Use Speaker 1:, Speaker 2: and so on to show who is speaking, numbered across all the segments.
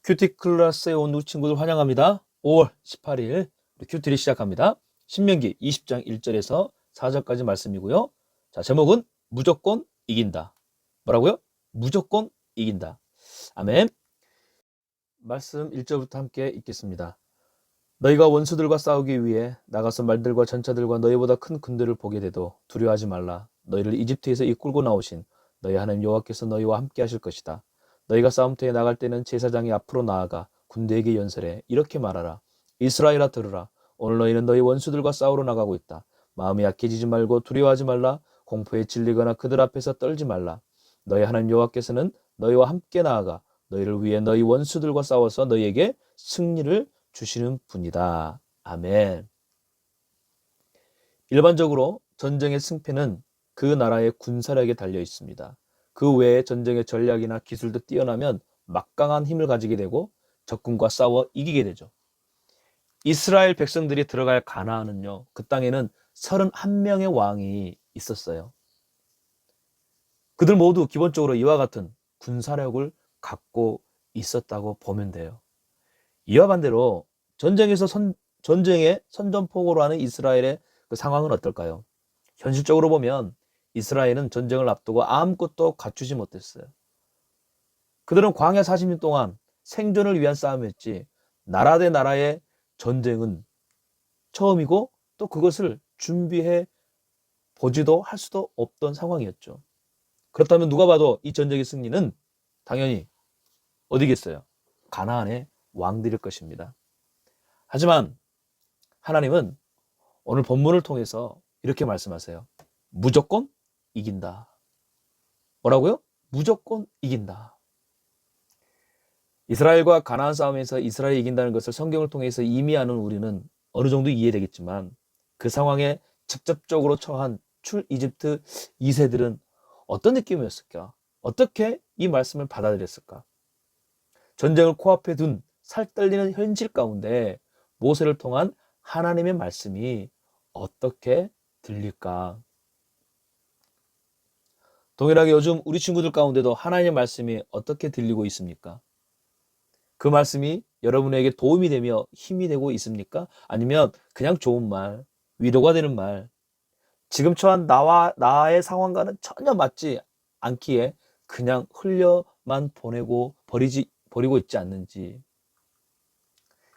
Speaker 1: 큐티 클래스에 온 우리 친구들 환영합니다. 5월 18일 큐티를 시작합니다. 신명기 20장 1절에서 4절까지 말씀이고요. 자, 제목은 무조건 이긴다. 뭐라고요? 무조건 이긴다. 아멘. 말씀 1절부터 함께 읽겠습니다. 너희가 원수들과 싸우기 위해 나가서 말들과 전차들과 너희보다 큰 군대를 보게 돼도 두려워하지 말라. 너희를 이집트에서 이끌고 나오신 너희 하나님 여호와께서 너희와 함께 하실 것이다. 너희가 싸움터에 나갈 때는 제사장이 앞으로 나아가 군대에게 연설해 이렇게 말하라. 이스라엘아 들으라. 오늘 너희는 너희 원수들과 싸우러 나가고 있다. 마음이 약해지지 말고 두려워하지 말라. 공포에 질리거나 그들 앞에서 떨지 말라. 너희 하나님 여호와께서는 너희와 함께 나아가 너희를 위해 너희 원수들과 싸워서 너희에게 승리를 주시는 분이다. 아멘. 일반적으로 전쟁의 승패는 그 나라의 군사력에 달려 있습니다. 그 외에 전쟁의 전략이나 기술도 뛰어나면 막강한 힘을 가지게 되고 적군과 싸워 이기게 되죠. 이스라엘 백성들이 들어갈 가나안은요, 그 땅에는 31명의 왕이 있었어요. 그들 모두 기본적으로 이와 같은 군사력을 갖고 있었다고 보면 돼요. 이와 반대로 전쟁의 선전포고로 하는 이스라엘의 그 상황은 어떨까요? 현실적으로 보면 이스라엘은 전쟁을 앞두고 아무것도 갖추지 못했어요. 그들은 광야 40년 동안 생존을 위한 싸움이었지 나라 대 나라의 전쟁은 처음이고 또 그것을 준비해 보지도 할 수도 없던 상황이었죠. 그렇다면 누가 봐도 이 전쟁의 승리는 당연히 어디겠어요? 가나안의 왕들일 것입니다. 하지만 하나님은 오늘 본문을 통해서 이렇게 말씀하세요. 무조건 이긴다. 뭐라고요? 무조건 이긴다. 이스라엘과 가나안 싸움에서 이스라엘이 이긴다는 것을 성경을 통해서 이미 아는 우리는 어느 정도 이해되겠지만 그 상황에 직접적으로 처한 출이집트 2세들은 어떤 느낌이었을까? 어떻게 이 말씀을 받아들였을까? 전쟁을 코앞에 둔 살떨리는 현실 가운데 모세를 통한 하나님의 말씀이 어떻게 들릴까? 동일하게 요즘 우리 친구들 가운데도 하나님의 말씀이 어떻게 들리고 있습니까? 그 말씀이 여러분에게 도움이 되며 힘이 되고 있습니까? 아니면 그냥 좋은 말, 위로가 되는 말, 지금 처한 나의 상황과는 전혀 맞지 않기에 그냥 흘려만 버리고 있지 않는지.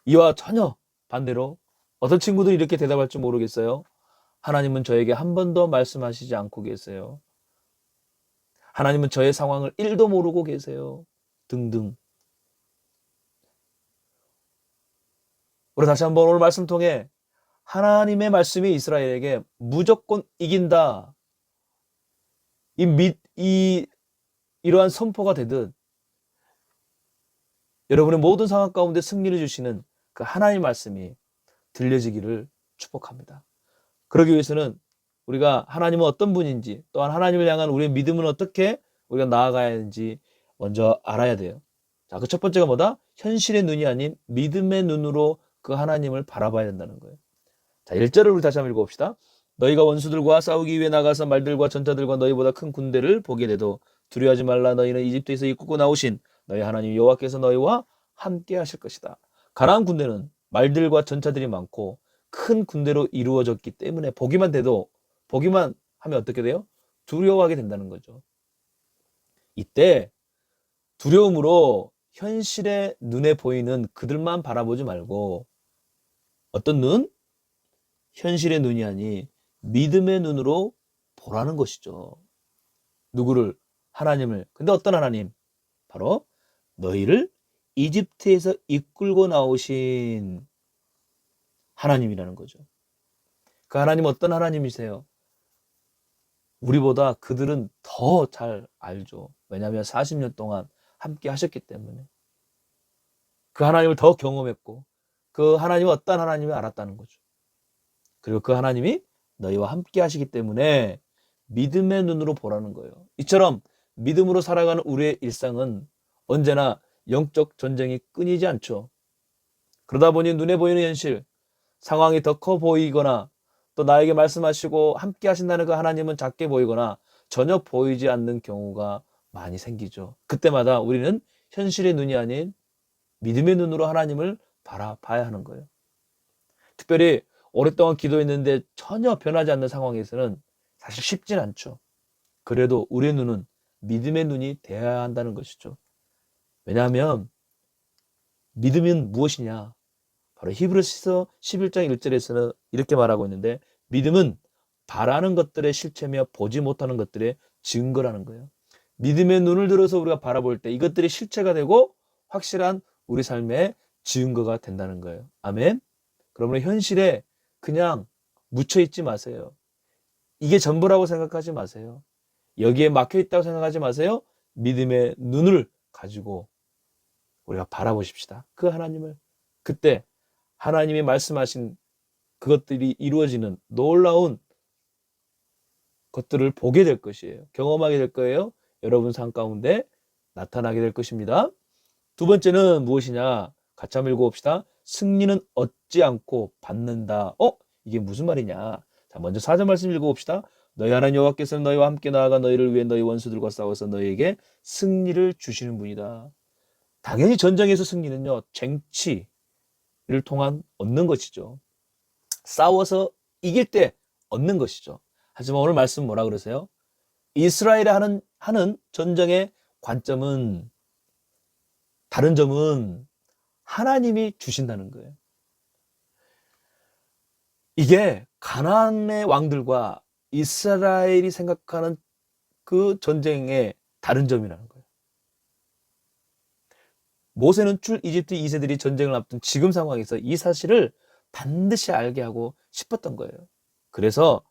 Speaker 1: 이와 전혀 반대로 어떤 친구들이 이렇게 대답할지 모르겠어요. 하나님은 저에게 한 번도 말씀하시지 않고 계세요. 하나님은 저의 상황을 1도 모르고 계세요. 등등. 우리 다시 한번 오늘 말씀 통해 하나님의 말씀이 이스라엘에게 무조건 이긴다. 이러한 선포가 되듯 여러분의 모든 상황 가운데 승리를 주시는 그 하나님의 말씀이 들려지기를 축복합니다. 그러기 위해서는 우리가 하나님은 어떤 분인지, 또한 하나님을 향한 우리의 믿음은 어떻게 우리가 나아가야 하는지 먼저 알아야 돼요. 자, 그 첫 번째가 뭐다? 현실의 눈이 아닌 믿음의 눈으로 그 하나님을 바라봐야 된다는 거예요. 자, 1절을 우리 다시 한번 읽어봅시다. 너희가 원수들과 싸우기 위해 나가서 말들과 전차들과 너희보다 큰 군대를 보게 돼도 두려워하지 말라. 너희는 이집트에서 이끌고 나오신 너희 하나님 여호와께서 너희와 함께 하실 것이다. 가나안 군대는 말들과 전차들이 많고 큰 군대로 이루어졌기 때문에 보기만 하면 어떻게 돼요? 두려워하게 된다는 거죠. 이때 두려움으로 현실의 눈에 보이는 그들만 바라보지 말고 어떤 눈? 현실의 눈이 아니 믿음의 눈으로 보라는 것이죠. 누구를? 하나님을. 근데 어떤 하나님? 바로 너희를 이집트에서 이끌고 나오신 하나님이라는 거죠. 그 하나님 어떤 하나님이세요? 우리보다 그들은 더 잘 알죠. 왜냐하면 40년 동안 함께 하셨기 때문에. 그 하나님을 더 경험했고 그 하나님은 어떤 하나님을 알았다는 거죠. 그리고 그 하나님이 너희와 함께 하시기 때문에 믿음의 눈으로 보라는 거예요. 이처럼 믿음으로 살아가는 우리의 일상은 언제나 영적 전쟁이 끊이지 않죠. 그러다 보니 눈에 보이는 현실, 상황이 더 커 보이거나 또 나에게 말씀하시고 함께 하신다는 그 하나님은 작게 보이거나 전혀 보이지 않는 경우가 많이 생기죠. 그때마다 우리는 현실의 눈이 아닌 믿음의 눈으로 하나님을 바라봐야 하는 거예요. 특별히 오랫동안 기도했는데 전혀 변하지 않는 상황에서는 사실 쉽진 않죠. 그래도 우리의 눈은 믿음의 눈이 되어야 한다는 것이죠. 왜냐하면 믿음은 무엇이냐? 바로 히브리서 11장 1절에서는 이렇게 말하고 있는데, 믿음은 바라는 것들의 실체며 보지 못하는 것들의 증거라는 거예요. 믿음의 눈을 들어서 우리가 바라볼 때 이것들이 실체가 되고 확실한 우리 삶의 증거가 된다는 거예요. 아멘. 그러면 현실에 그냥 묻혀 있지 마세요. 이게 전부라고 생각하지 마세요. 여기에 막혀 있다고 생각하지 마세요. 믿음의 눈을 가지고 우리가 바라보십시다. 그 하나님을. 그때 하나님이 말씀하신 그것들이 이루어지는 놀라운 것들을 보게 될 것이에요. 경험하게 될 거예요. 여러분 삶 가운데 나타나게 될 것입니다. 두 번째는 무엇이냐? 같이 한번 읽어봅시다. 승리는 얻지 않고 받는다. 이게 무슨 말이냐? 자, 먼저 4절 말씀 읽어봅시다. 너희 하나님 여호와께서는 너희와 함께 나아가 너희를 위해 너희 원수들과 싸워서 너희에게 승리를 주시는 분이다. 당연히 전쟁에서 승리는요, 쟁취를 통한 얻는 것이죠. 싸워서 이길 때 얻는 것이죠. 하지만 오늘 말씀 뭐라 그러세요? 이스라엘이 하는 전쟁의 관점은, 다른 점은 하나님이 주신다는 거예요. 이게 가나안의 왕들과 이스라엘이 생각하는 그 전쟁의 다른 점이라는 거예요. 모세는 출 이집트 2세들이 전쟁을 앞둔 지금 상황에서 이 사실을 반드시 알게 하고 싶었던 거예요. 그래서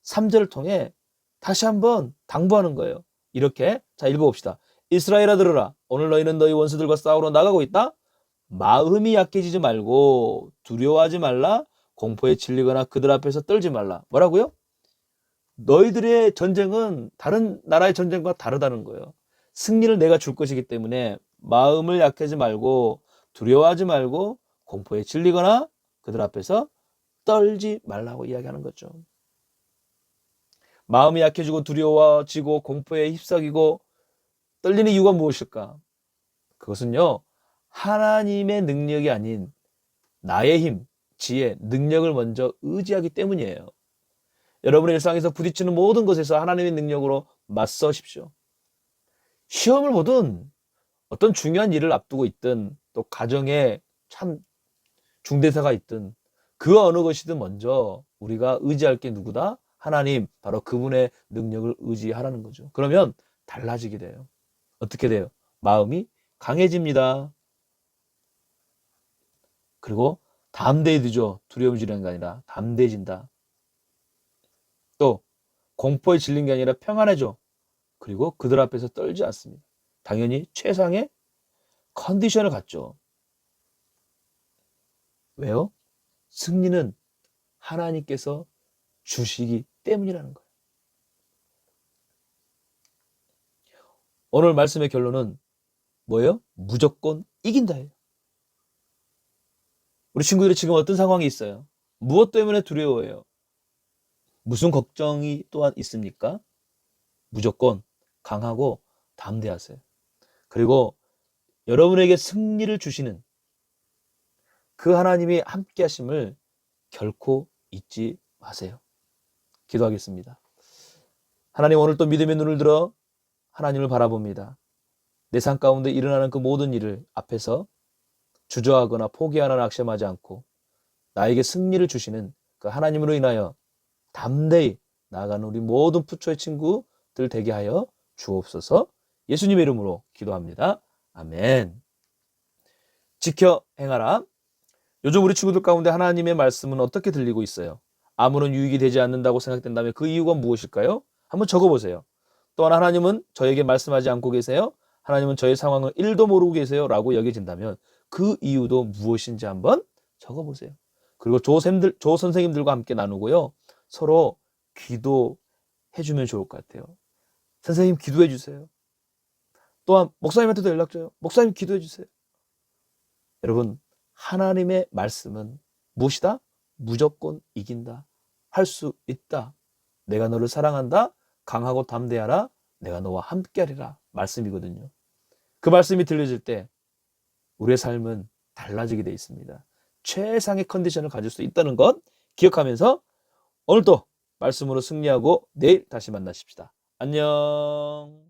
Speaker 1: 3절을 통해 다시 한번 당부하는 거예요. 이렇게, 자, 읽어봅시다. 이스라엘아 들으라. 오늘 너희는 너희 원수들과 싸우러 나가고 있다. 마음이 약해지지 말고 두려워하지 말라. 공포에 질리거나 그들 앞에서 떨지 말라. 뭐라고요? 너희들의 전쟁은 다른 나라의 전쟁과 다르다는 거예요. 승리를 내가 줄 것이기 때문에 마음을 약해지 말고 두려워하지 말고 공포에 질리거나 그들 앞에서 떨지 말라고 이야기하는 거죠. 마음이 약해지고 두려워지고 공포에 휩싸이고 떨리는 이유가 무엇일까? 그것은요, 하나님의 능력이 아닌 나의 힘, 지혜, 능력을 먼저 의지하기 때문이에요. 여러분의 일상에서 부딪히는 모든 것에서 하나님의 능력으로 맞서십시오. 시험을 보든 어떤 중요한 일을 앞두고 있든 또 가정에 참 중대사가 있든 그 어느 것이든 먼저 우리가 의지할 게 누구다? 하나님, 바로 그분의 능력을 의지하라는 거죠. 그러면 달라지게 돼요. 어떻게 돼요? 마음이 강해집니다. 그리고 담대해지죠. 두려움 지르는 게 아니라 담대해진다. 또 공포에 질린 게 아니라 평안해져. 그리고 그들 앞에서 떨지 않습니다. 당연히 최상의 컨디션을 갖죠. 왜요? 승리는 하나님께서 주시기 때문이라는 거예요. 오늘 말씀의 결론은 뭐예요? 무조건 이긴다예요. 우리 친구들이 지금 어떤 상황이 있어요? 무엇 때문에 두려워해요? 무슨 걱정이 또한 있습니까? 무조건 강하고 담대하세요. 그리고 여러분에게 승리를 주시는 그 하나님이 함께 하심을 결코 잊지 마세요. 기도하겠습니다. 하나님, 오늘 또 믿음의 눈을 들어 하나님을 바라봅니다. 내 삶 가운데 일어나는 그 모든 일을 앞에서 주저하거나 포기하거나 낙심하지 않고 나에게 승리를 주시는 그 하나님으로 인하여 담대히 나아가는 우리 모든 부초의 친구들 되게 하여 주옵소서. 예수님의 이름으로 기도합니다. 아멘. 지켜 행하라. 요즘 우리 친구들 가운데 하나님의 말씀은 어떻게 들리고 있어요? 아무런 유익이 되지 않는다고 생각된다면 그 이유가 무엇일까요? 한번 적어보세요. 또한 하나님은 저에게 말씀하지 않고 계세요? 하나님은 저의 상황을 1도 모르고 계세요? 라고 여겨진다면 그 이유도 무엇인지 한번 적어보세요. 그리고 조 선생님들과 함께 나누고요. 서로 기도해주면 좋을 것 같아요. 선생님 기도해 주세요. 또한 목사님한테도 연락 줘요. 목사님 기도해 주세요. 여러분, 하나님의 말씀은 무엇이다? 무조건 이긴다. 할 수 있다. 내가 너를 사랑한다. 강하고 담대하라. 내가 너와 함께하리라. 말씀이거든요. 그 말씀이 들려질 때 우리의 삶은 달라지게 돼 있습니다. 최상의 컨디션을 가질 수 있다는 것 기억하면서 오늘도 말씀으로 승리하고 내일 다시 만나십시다. 안녕.